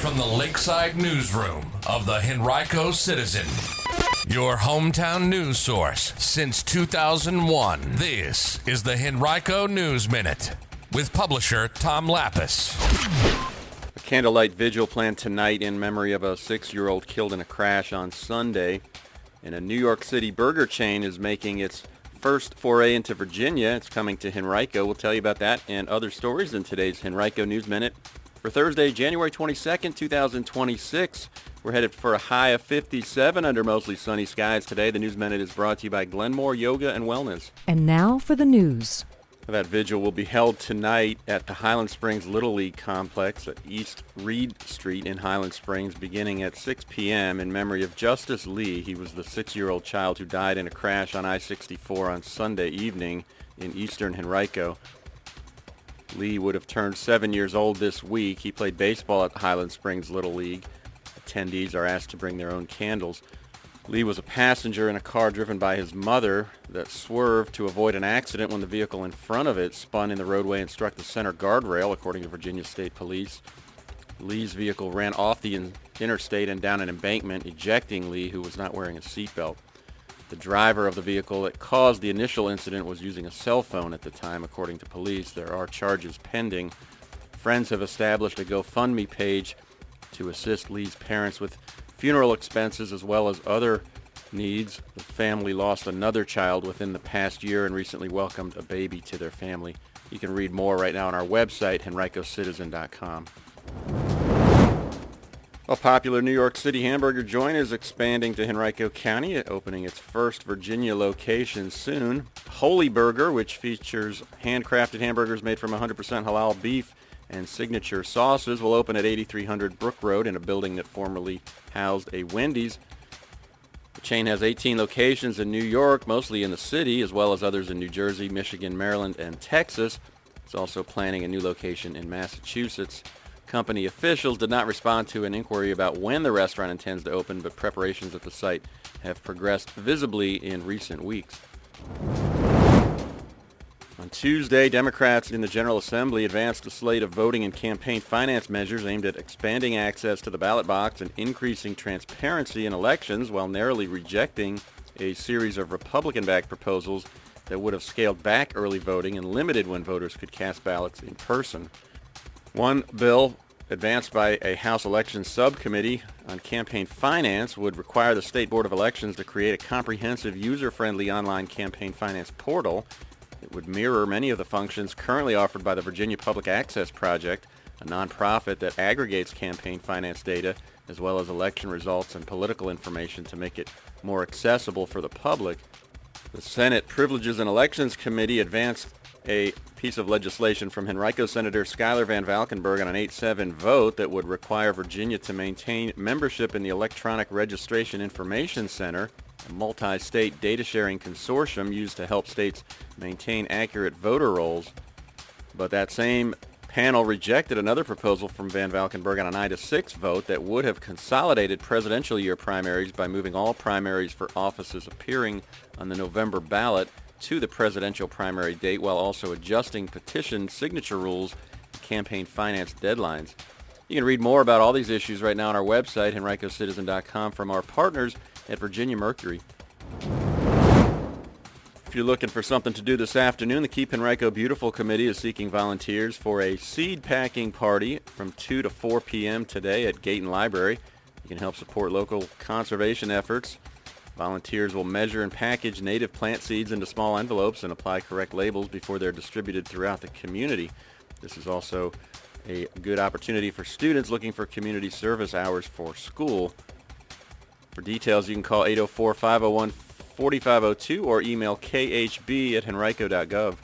from the Lakeside Newsroom of the Henrico Citizen, your hometown news source since 2001. This is the Henrico News Minute with publisher Tom Lapis. A candlelight vigil planned tonight in memory of a 6-year-old killed in a crash on Sunday. And a New York City burger chain is making its first foray into Virginia. It's coming to Henrico. We'll tell you about that and other stories in today's Henrico News Minute. For Thursday, January 22nd, 2026, we're headed for a high of 57 under mostly sunny skies today. The News Minute is brought to you by Glenmore Yoga and Wellness. And now for the news. That vigil will be held tonight at the Highland Springs Little League Complex at East Reed Street in Highland Springs, beginning at 6 p.m. in memory of Justice Lee. He was the 6-year-old child who died in a crash on I-64 on Sunday evening in Eastern Henrico. Lee would have turned 7 years old this week. He played baseball at the Highland Springs Little League. Attendees are asked to bring their own candles. Lee was a passenger in a car driven by his mother that swerved to avoid an accident when the vehicle in front of it spun in the roadway and struck the center guardrail, according to Virginia State Police. Lee's vehicle ran off the interstate and down an embankment, ejecting Lee, who was not wearing a seatbelt. The driver of the vehicle that caused the initial incident was using a cell phone at the time, according to police. There are charges pending. Friends have established a GoFundMe page to assist Lee's parents with funeral expenses as well as other needs. The family lost another child within the past year and recently welcomed a baby to their family. You can read more right now on our website, henricocitizen.com. A popular New York City hamburger joint is expanding to Henrico County, opening its first Virginia location soon. Holy Burger, which features handcrafted hamburgers made from 100% halal beef and signature sauces, will open at 8300 Brook Road in a building that formerly housed a Wendy's. The chain has 18 locations in New York, mostly in the city, as well as others in New Jersey, Michigan, Maryland, and Texas. It's also planning a new location in Massachusetts. Company officials did not respond to an inquiry about when the restaurant intends to open, but preparations at the site have progressed visibly in recent weeks. On Tuesday, Democrats in the General Assembly advanced a slate of voting and campaign finance measures aimed at expanding access to the ballot box and increasing transparency in elections, while narrowly rejecting a series of Republican-backed proposals that would have scaled back early voting and limited when voters could cast ballots in person. One bill advanced by a House Elections Subcommittee on campaign finance would require the State Board of Elections to create a comprehensive, user-friendly online campaign finance portal. It would mirror many of the functions currently offered by the Virginia Public Access Project, a nonprofit that aggregates campaign finance data as well as election results and political information to make it more accessible for the public. The Senate Privileges and Elections Committee advanced a piece of legislation from Henrico Senator Schuyler Van Valkenburg on an 8-7 vote that would require Virginia to maintain membership in the Electronic Registration Information Center, a multi-state data-sharing consortium used to help states maintain accurate voter rolls. But that same panel rejected another proposal from Van Valkenburg on an 9-6 vote that would have consolidated presidential year primaries by moving all primaries for offices appearing on the November ballot to the presidential primary date, while also adjusting petition signature rules and campaign finance deadlines. You can read more about all these issues right now on our website, henricocitizen.com, from our partners at Virginia Mercury. If you're looking for something to do this afternoon, the Keep Henrico Beautiful Committee is seeking volunteers for a seed packing party from 2 to 4 p.m. today at Gayton Library. You can help support local conservation efforts. Volunteers will measure and package native plant seeds into small envelopes and apply correct labels before they're distributed throughout the community. This is also a good opportunity for students looking for community service hours for school. For details, you can call 804-501-4502 or email khb@henrico.gov.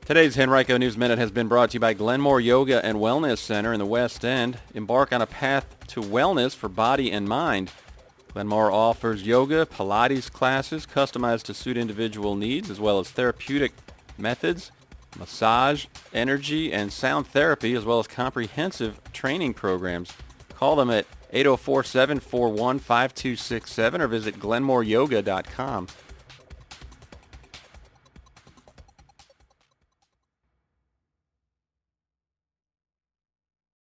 Today's Henrico News Minute has been brought to you by Glenmore Yoga and Wellness Center in the West End. Embark on a path to wellness for body and mind. Glenmore offers yoga, Pilates classes customized to suit individual needs, as well as therapeutic methods, massage, energy, and sound therapy, as well as comprehensive training programs. Call them at 804-741-5267 or visit glenmoreyoga.com.